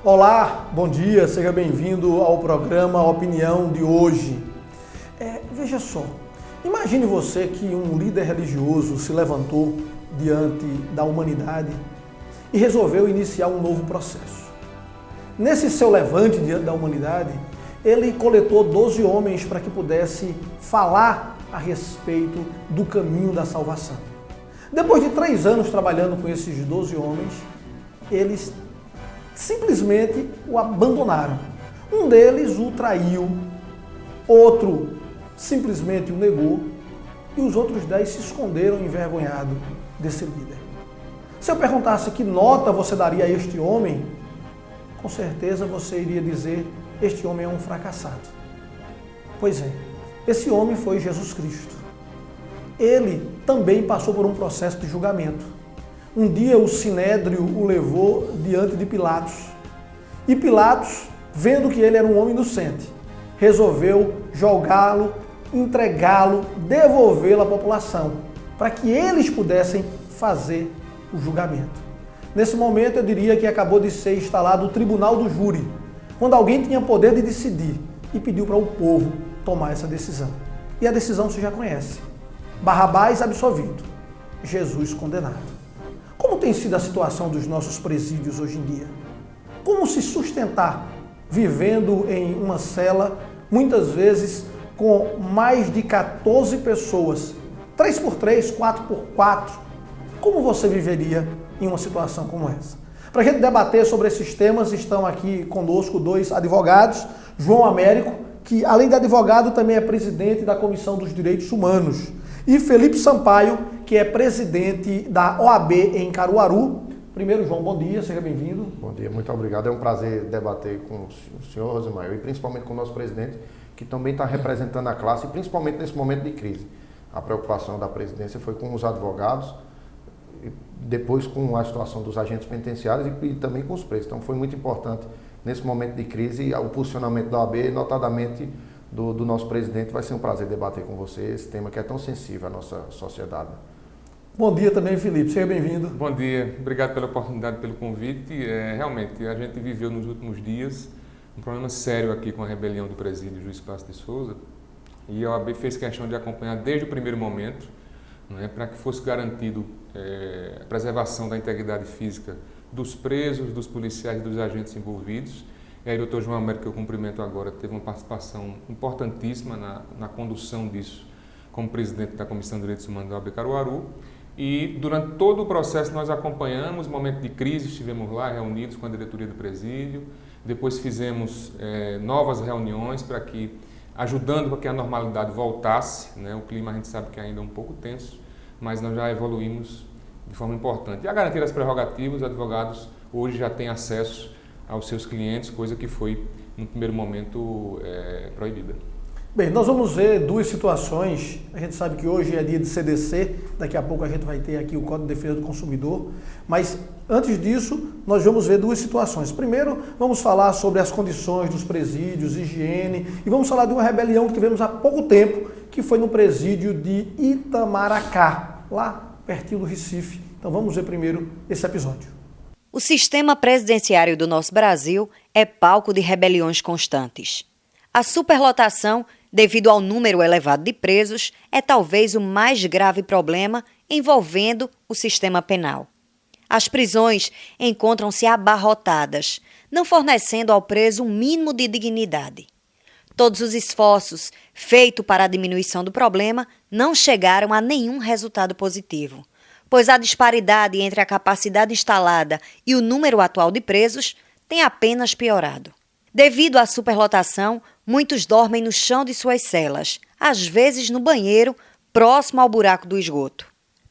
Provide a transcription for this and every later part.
Olá, bom dia, seja bem-vindo ao programa Opinião de hoje. Veja só, imagine você que um líder religioso se levantou diante da humanidade e resolveu iniciar um novo processo. Nesse seu levante diante da humanidade, ele coletou 12 homens para que pudesse falar a respeito do caminho da salvação. Depois de 3 anos trabalhando com esses 12 homens, eles simplesmente o abandonaram. Um deles o traiu, outro simplesmente o negou e os outros 10 se esconderam envergonhados desse líder. Se eu perguntasse que nota você daria a este homem, com certeza você iria dizer: este homem é um fracassado. Pois é, esse homem foi Jesus Cristo. Ele também passou por um processo de julgamento. Um dia o Sinédrio o levou diante de Pilatos. E Pilatos, vendo que ele era um homem inocente, resolveu jogá-lo, entregá-lo, devolvê-lo à população, para que eles pudessem fazer o julgamento. Nesse momento eu diria que acabou de ser instalado o tribunal do júri, quando alguém tinha poder de decidir e pediu para o povo tomar essa decisão. E a decisão você já conhece: Barrabás absolvido, Jesus condenado. Como tem sido a situação dos nossos presídios hoje em dia? Como se sustentar vivendo em uma cela, muitas vezes com mais de 14 pessoas, 3x3, 4x4? Como você viveria em uma situação como essa? Para a gente debater sobre esses temas, estão aqui conosco 2 advogados, João Américo, que além de advogado também é presidente da Comissão dos Direitos Humanos, e Felipe Sampaio, que é presidente da OAB em Caruaru. Primeiro, João, bom dia, seja bem-vindo. Bom dia, muito obrigado. É um prazer debater com o senhor, Rosimael, e principalmente com o nosso presidente, que também está representando a classe, principalmente nesse momento de crise. A preocupação da presidência foi com os advogados, e depois com a situação dos agentes penitenciários e também com os presos. Então foi muito importante nesse momento de crise o posicionamento da OAB, notadamente do nosso presidente. Vai ser um prazer debater com você esse tema que é tão sensível à nossa sociedade. Bom dia também, Felipe. Seja bem-vindo. Bom dia. Obrigado pela oportunidade, pelo convite. Realmente, a gente viveu nos últimos dias um problema sério aqui com a rebelião do presídio Juiz Passo de Souza, e a OAB fez questão de acompanhar desde o primeiro momento, para que fosse garantido a preservação da integridade física dos presos, dos policiais e dos agentes envolvidos. E aí, doutor João Américo, que eu cumprimento agora, teve uma participação importantíssima na condução disso como presidente da Comissão de Direitos Humanos da OAB Caruaru. E durante todo o processo nós acompanhamos, momento de crise, estivemos lá reunidos com a diretoria do presídio, depois fizemos novas reuniões para que, ajudando para que a normalidade voltasse, o clima a gente sabe que ainda é um pouco tenso, mas nós já evoluímos de forma importante. E a garantia das prerrogativas, os advogados hoje já têm acesso aos seus clientes, coisa que foi, no primeiro momento, proibida. Bem, nós vamos ver 2 situações. A gente sabe que hoje é dia de CDC, daqui a pouco a gente vai ter aqui o Código de Defesa do Consumidor, mas antes disso, nós vamos ver 2 situações. Primeiro, vamos falar sobre as condições dos presídios, higiene, e vamos falar de uma rebelião que tivemos há pouco tempo, que foi no presídio de Itamaracá, lá pertinho do Recife. Então vamos ver primeiro esse episódio. O sistema presidenciário do nosso Brasil é palco de rebeliões constantes. A superlotação, devido ao número elevado de presos, é talvez o mais grave problema envolvendo o sistema penal. As prisões encontram-se abarrotadas, não fornecendo ao preso um mínimo de dignidade. Todos os esforços feitos para a diminuição do problema não chegaram a nenhum resultado positivo, pois a disparidade entre a capacidade instalada e o número atual de presos tem apenas piorado. Devido à superlotação, muitos dormem no chão de suas celas, às vezes no banheiro, próximo ao buraco do esgoto.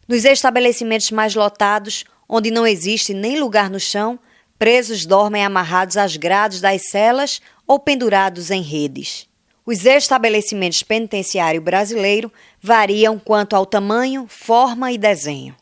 Nos estabelecimentos mais lotados, onde não existe nem lugar no chão, presos dormem amarrados às grades das celas ou pendurados em redes. Os estabelecimentos penitenciários brasileiros variam quanto ao tamanho, forma e desenho.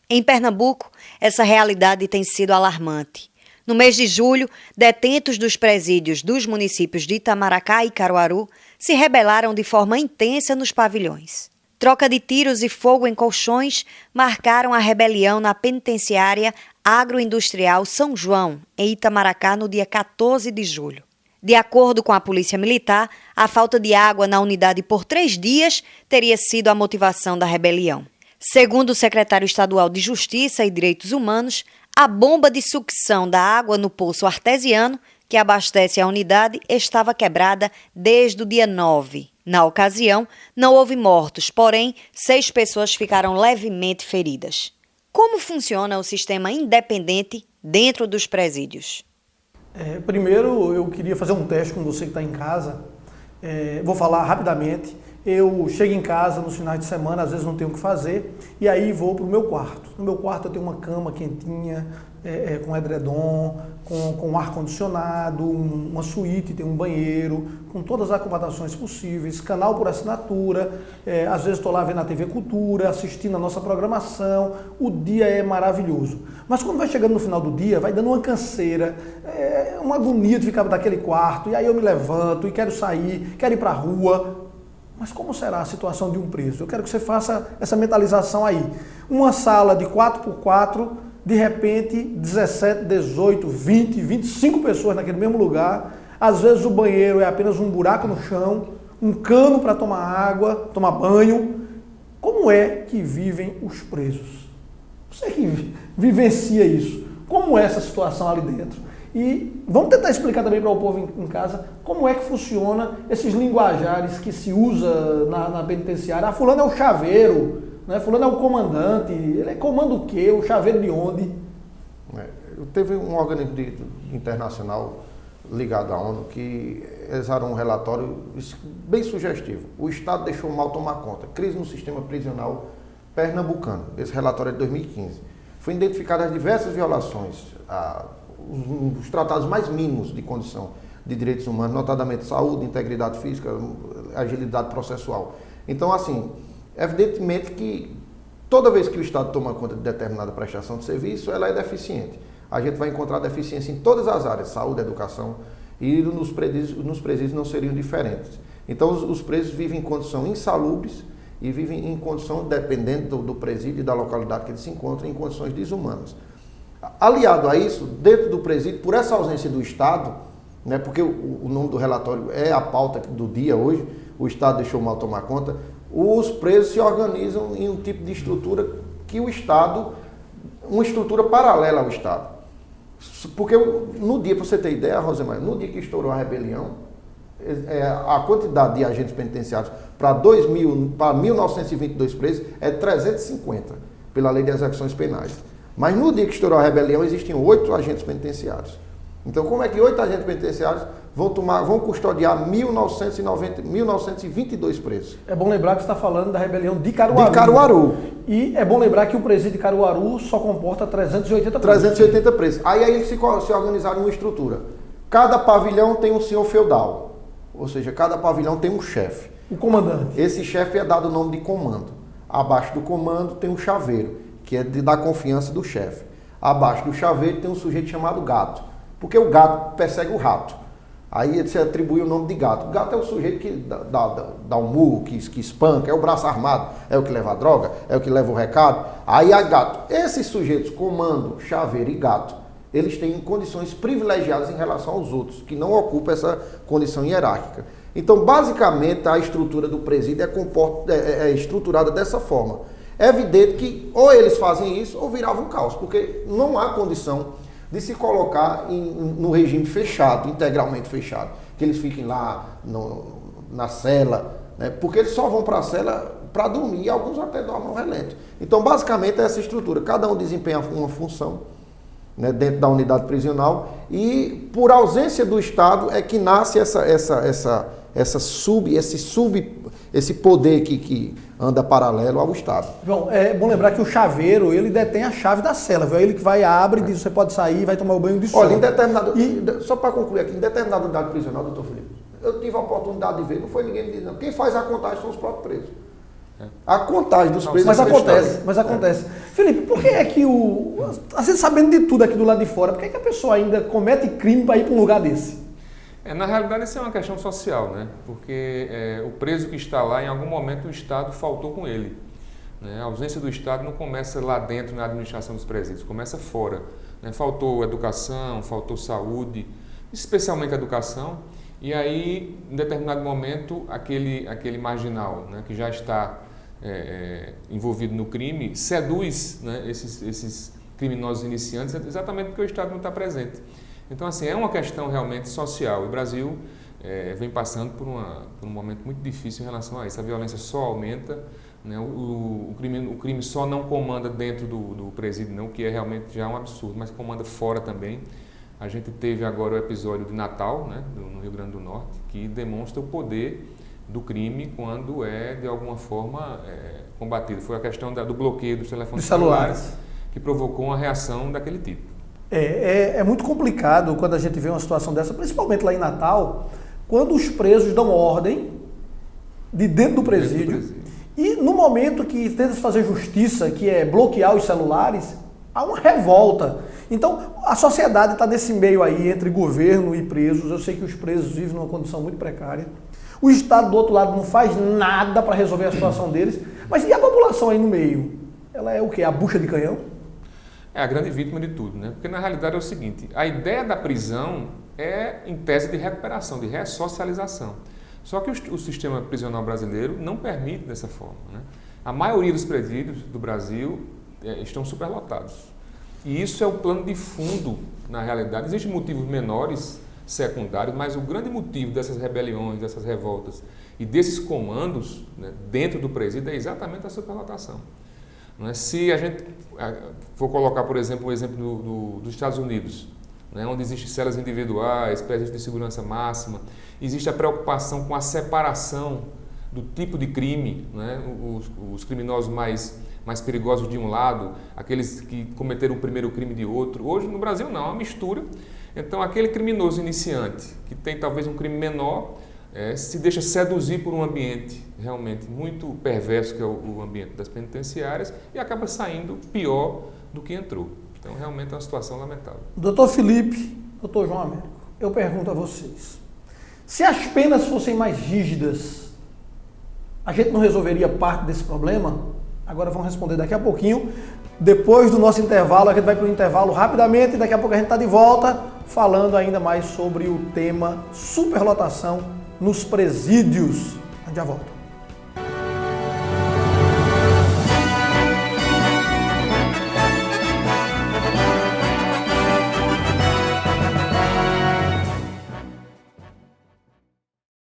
Em Pernambuco, essa realidade tem sido alarmante. No mês de julho, detentos dos presídios dos municípios de Itamaracá e Caruaru se rebelaram de forma intensa nos pavilhões. Troca de tiros e fogo em colchões marcaram a rebelião na penitenciária Agroindustrial São João, em Itamaracá, no dia 14 de julho. De acordo com a Polícia Militar, a falta de água na unidade por 3 dias teria sido a motivação da rebelião. Segundo o secretário estadual de Justiça e Direitos Humanos, a bomba de sucção da água no poço artesiano, que abastece a unidade, estava quebrada desde o dia 9. Na ocasião, não houve mortos, porém, 6 pessoas ficaram levemente feridas. Como funciona o sistema independente dentro dos presídios? Primeiro, eu queria fazer um teste com você que está em casa. Vou falar rapidamente. Eu chego em casa nos finais de semana, às vezes não tenho o que fazer, e aí vou para o meu quarto. No meu quarto eu tenho uma cama quentinha, com edredom, com ar-condicionado, uma suíte, tem um banheiro, com todas as acomodações possíveis, canal por assinatura, às vezes estou lá vendo a TV Cultura, assistindo a nossa programação, o dia é maravilhoso. Mas quando vai chegando no final do dia, vai dando uma canseira, uma agonia de ficar naquele quarto, e aí eu me levanto e quero sair, quero ir para a rua. Mas como será a situação de um preso? Eu quero que você faça essa mentalização aí. Uma sala de 4x4, de repente 17, 18, 20, 25 pessoas naquele mesmo lugar. Às vezes o banheiro é apenas um buraco no chão, um cano para tomar água, tomar banho. Como é que vivem os presos? Você que vivencia isso. Como é essa situação ali dentro? E vamos tentar explicar também para o povo em casa como é que funciona esses linguajares que se usa na penitenciária. Fulano é o chaveiro, né? Fulano é o comandante, ele comanda o quê? O chaveiro de onde? Teve um organismo internacional ligado à ONU que exarou um relatório bem sugestivo. O Estado deixou mal tomar conta. Crise no sistema prisional pernambucano. Esse relatório é de 2015. Foi identificadas diversas violações os tratados mais mínimos de condição de direitos humanos, notadamente saúde, integridade física, agilidade processual. Então, assim, evidentemente que toda vez que o Estado toma conta de determinada prestação de serviço, ela é deficiente. A gente vai encontrar deficiência em todas as áreas, saúde, educação, e nos presídios não seriam diferentes. Então, os presos vivem em condições insalubres e vivem em condição, dependendo do presídio e da localidade que eles se encontram, em condições desumanas. Aliado a isso, dentro do presídio, por essa ausência do Estado, né, porque o nome do relatório é a pauta do dia hoje, o Estado deixou mal tomar conta, os presos se organizam em um tipo de estrutura que o Estado, uma estrutura paralela ao Estado. Porque no dia, para você ter ideia, Rosemar, no dia que estourou a rebelião, a quantidade de agentes penitenciários para 1922 presos é 350, pela Lei de Execuções Penais. Mas no dia que estourou a rebelião, existiam 8 agentes penitenciários. Então, como é que 8 agentes penitenciários vão custodiar 1922 presos? É bom lembrar que você está falando da rebelião de Caruaru. De Caruaru. E é bom lembrar que o presídio de Caruaru só comporta 380 presos. 380 presos. Aí eles se organizaram em uma estrutura. Cada pavilhão tem um senhor feudal. Ou seja, cada pavilhão tem um chefe. O comandante. Esse chefe é dado o nome de comando. Abaixo do comando tem um chaveiro, que é de dar confiança do chefe. Abaixo do chaveiro tem um sujeito chamado gato, porque o gato persegue o rato. Aí você atribui o nome de gato. O gato é o sujeito que dá um murro, que espanca, é o braço armado, é o que leva a droga, é o que leva o recado. Aí a gato. Esses sujeitos, comando, chaveiro e gato, eles têm condições privilegiadas em relação aos outros, que não ocupam essa condição hierárquica. Então, basicamente, a estrutura do presídio é estruturada dessa forma. É evidente que ou eles fazem isso ou virava um caos, porque não há condição de se colocar no regime fechado, integralmente fechado, que eles fiquem lá na cela, né? Porque eles só vão para a cela para dormir e alguns até dormem ao relento. Então, basicamente, é essa estrutura. Cada um desempenha uma função, né, dentro da unidade prisional e, por ausência do Estado, é que nasce esse poder que anda paralelo ao Estado. João, é bom lembrar que o chaveiro, ele detém a chave da cela, viu? Ele que vai, abre, diz, você pode sair, vai tomar o banho de sol. Olha, só para concluir aqui, em determinada unidade prisional, doutor Felipe, eu tive a oportunidade de ver, não foi ninguém me dizer, não. Quem faz a contagem são os próprios presos. A contagem dos presos... Mas acontece. Felipe, por que é que às vezes sabendo de tudo aqui do lado de fora, por que é que a pessoa ainda comete crime para ir para um lugar desse? Na realidade, isso é uma questão social, né? Porque o preso que está lá, em algum momento o Estado faltou com ele. né? A ausência do Estado não começa lá dentro na administração dos presídios, começa fora, né? Faltou educação, faltou saúde, especialmente a educação, e aí, em determinado momento, aquele marginal, né, que já está envolvido no crime, seduz, né, esses criminosos iniciantes exatamente porque o Estado não está presente. Então, assim, é uma questão realmente social. O Brasil vem passando por um momento muito difícil em relação a isso. A violência só aumenta, né? O crime só não comanda dentro do presídio, não, que é realmente já um absurdo, mas comanda fora também. A gente teve agora o episódio de Natal, né, no Rio Grande do Norte, que demonstra o poder do crime quando é, de alguma forma, combatido. Foi a questão do bloqueio dos telefones celulares que provocou uma reação daquele tipo. É muito complicado quando a gente vê uma situação dessa, principalmente lá em Natal, quando os presos dão ordem de dentro do presídio. E no momento que tenta fazer justiça, que é bloquear os celulares, há uma revolta. Então, a sociedade está nesse meio aí, entre governo e presos. Eu sei que os presos vivem numa condição muito precária. O Estado, do outro lado, não faz nada para resolver a situação deles. Mas e a população aí no meio? Ela é o quê? A bucha de canhão? É a grande vítima de tudo, né? Porque, na realidade, é o seguinte, a ideia da prisão é, em tese, de recuperação, de ressocialização. Só que o sistema prisional brasileiro não permite dessa forma, né? A maioria dos presídios do Brasil estão superlotados. E isso é o plano de fundo, na realidade. Existem motivos menores, secundários, mas o grande motivo dessas rebeliões, dessas revoltas e desses comandos, né, dentro do presídio é exatamente a superlotação. Não é? Se a gente for colocar, por exemplo, o exemplo dos Estados Unidos, né, onde existem celas individuais, presídios de segurança máxima, existe a preocupação com a separação do tipo de crime, né, os criminosos mais perigosos de um lado, aqueles que cometeram o primeiro crime de outro. Hoje, no Brasil, não, é uma mistura. Então, aquele criminoso iniciante, que tem talvez um crime menor, se deixa seduzir por um ambiente realmente muito perverso, que é o ambiente das penitenciárias, e acaba saindo pior do que entrou. Então, realmente é uma situação lamentável. Doutor Felipe, doutor João Américo, eu pergunto a vocês, se as penas fossem mais rígidas, a gente não resolveria parte desse problema? Agora vamos responder daqui a pouquinho. Depois do nosso intervalo, a gente vai para o intervalo rapidamente e daqui a pouco a gente está de volta falando ainda mais sobre o tema superlotação nos presídios. A gente já volta.